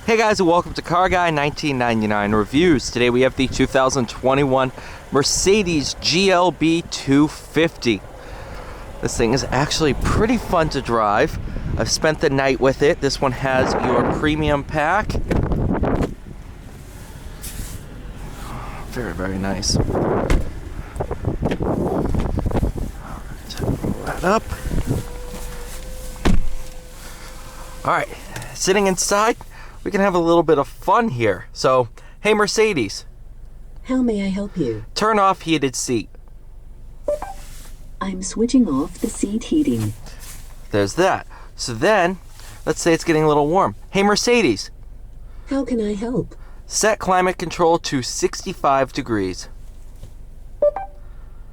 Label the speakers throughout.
Speaker 1: Hey guys, and welcome to Car Guy 1999 Reviews. Today we have the 2021 Mercedes GLB250. This thing is actually pretty fun to drive. I've spent the night with it. This one has your premium pack. Very, very nice. Alright, roll that up. Alright, sitting inside, we can have a little bit of fun here. So, hey Mercedes.
Speaker 2: How may I help you?
Speaker 1: Turn off heated seat.
Speaker 2: I'm switching off the seat heating.
Speaker 1: There's that. So then, let's say it's getting a little warm. Hey Mercedes.
Speaker 2: How can I help?
Speaker 1: Set climate control to 65 degrees.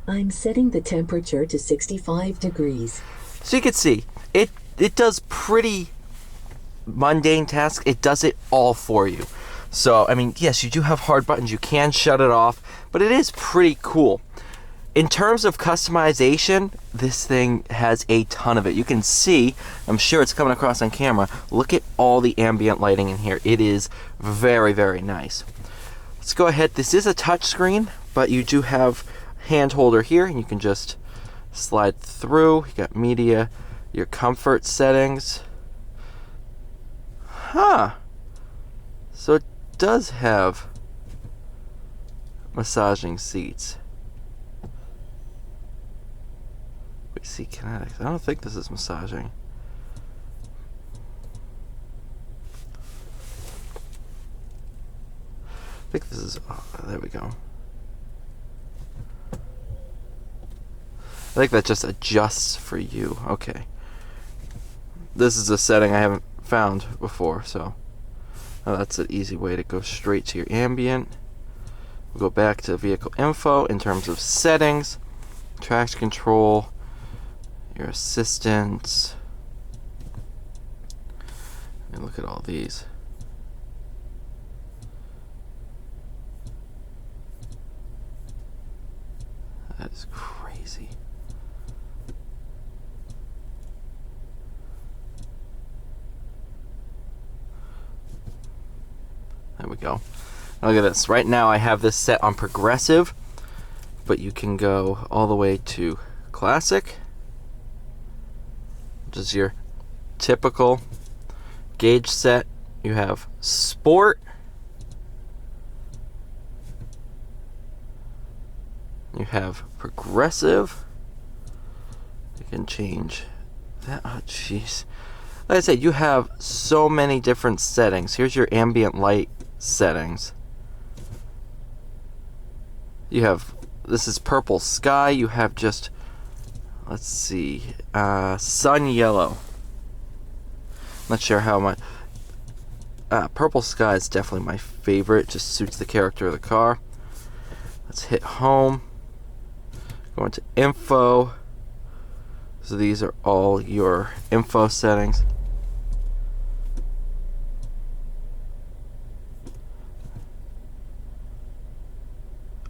Speaker 2: I'm setting the temperature to 65 degrees.
Speaker 1: So you can see, it does pretty mundane tasks. It does it all for you. So, I mean, yes, you do have hard buttons. You can shut it off, but it is pretty cool. In terms of customization, this thing has a ton of it. You can see, I'm sure it's coming across on camera, look at all the ambient lighting in here. It is very, very nice. Let's go ahead. This is a touch screen, but you do have a hand holder here, and you can just slide through. You got media, your comfort settings. Huh. So it does have massaging seats. Wait, see kinetics. I don't think this is massaging. I think this is, oh, there we go. I think that just adjusts for you. Okay. This is a setting I haven't found before, so that's an easy way to go straight to your ambient. We'll go back to vehicle info in terms of settings, traction control, your assistance, and look at all these. That is crazy. There we go. Now look at this. Right now I have this set on progressive, but you can go all the way to classic, which is your typical gauge set. You have sport. You have progressive. You can change that. Oh, jeez. Like I said, you have so many different settings. Here's your ambient light settings. You have, this is purple sky. You have just, let's see, sun yellow. Not sure how much. Purple sky is definitely my favorite. Just suits the character of the car. Let's hit home. Go into info. So these are all your info settings.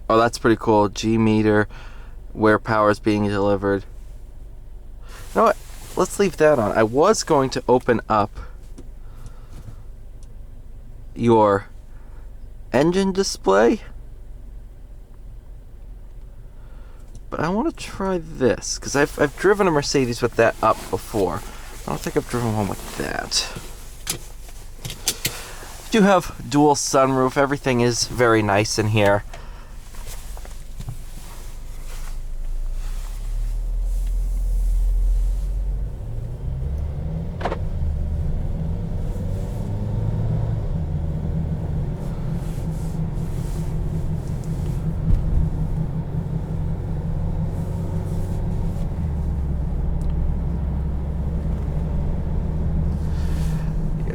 Speaker 1: Oh, that's pretty cool. G meter, where power is being delivered. You know what? Let's leave that on. I was going to open up your engine display, but I want to try this because I've driven a Mercedes with that up before. I don't think I've driven one with that. You do have dual sunroof. Everything is very nice in here.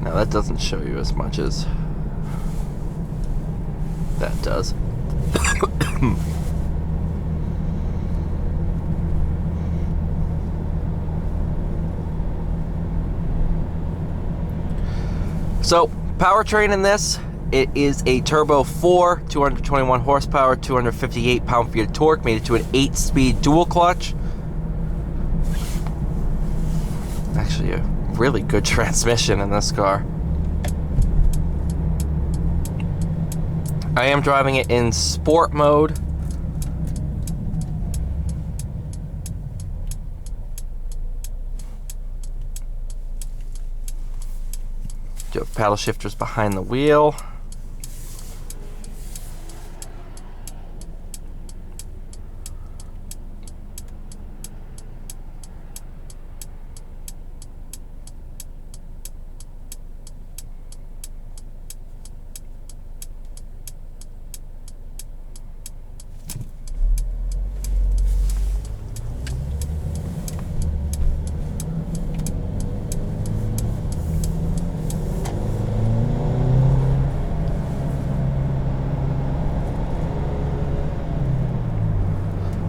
Speaker 1: Now that doesn't show you as much as that does. So, powertrain in this, it is a Turbo 4, 221 horsepower, 258 pound-feet of torque, made it to an 8-speed dual clutch. Actually, a really good transmission in this car. I am driving it in sport mode. You have paddle shifters behind the wheel.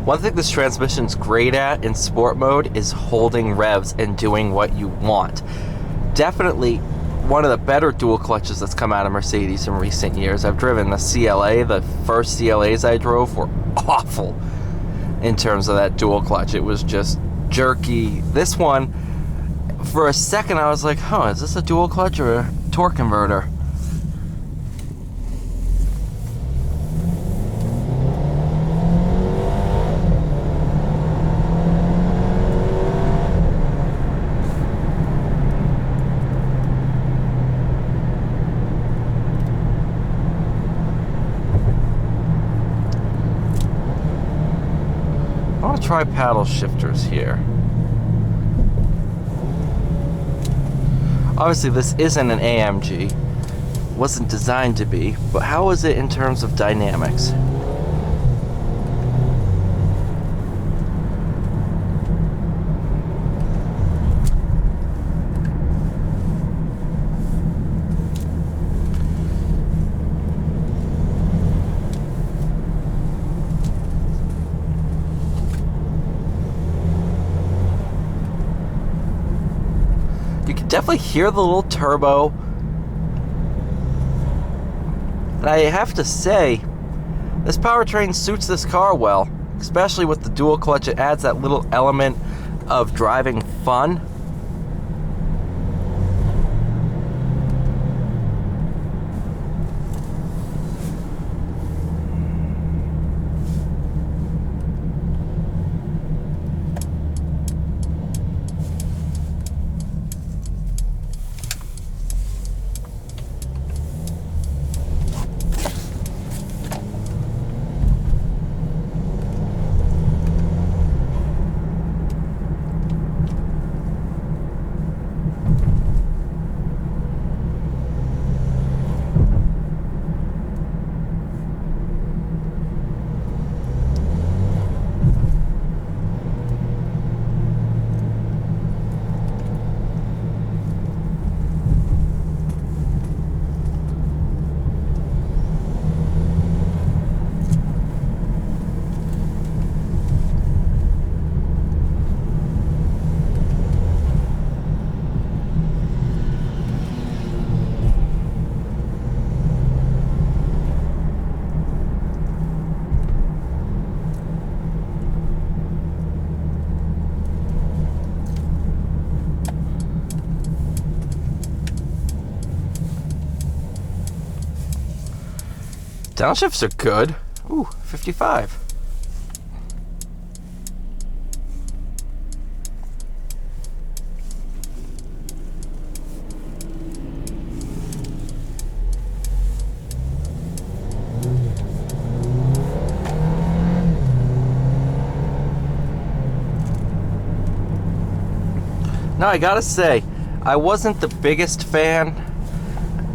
Speaker 1: One thing this transmission's great at in sport mode is holding revs and doing what you want. Definitely one of the better dual clutches that's come out of Mercedes in recent years. I've driven the CLA. The first CLAs I drove were awful in terms of that dual clutch. It was just jerky. This one, for a second I was like, is this a dual clutch or a torque converter? I want to try paddle shifters here. Obviously this isn't an AMG. Wasn't designed to be, but how is it in terms of dynamics? Definitely hear the little turbo. And I have to say, this powertrain suits this car well, especially with the dual clutch. It adds that little element of driving fun. Downshifts are good. Ooh, 55. Now I gotta say, I wasn't the biggest fan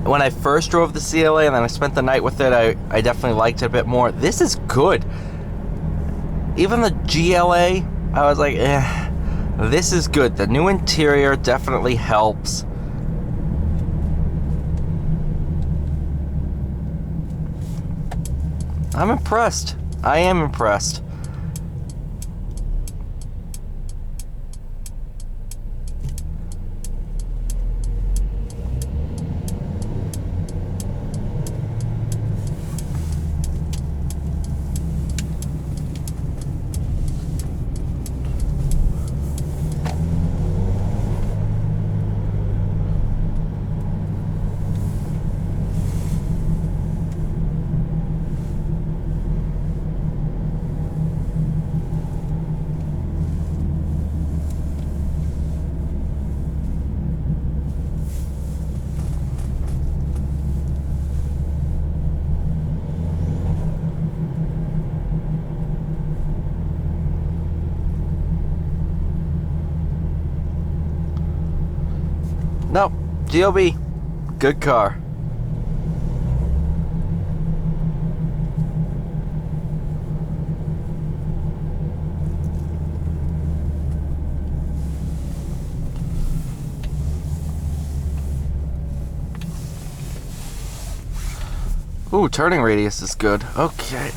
Speaker 1: when I first drove the CLA, and then I spent the night with it. I definitely liked it a bit more. This is good. Even the GLA, I was like, this is good. The new interior definitely helps. I'm impressed. I am impressed. GLB, good car. Ooh, turning radius is good. Okay.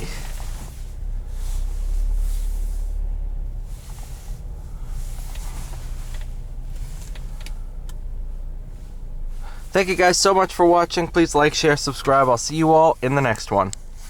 Speaker 1: Thank you guys so much for watching. Please like, share, subscribe. I'll see you all in the next one.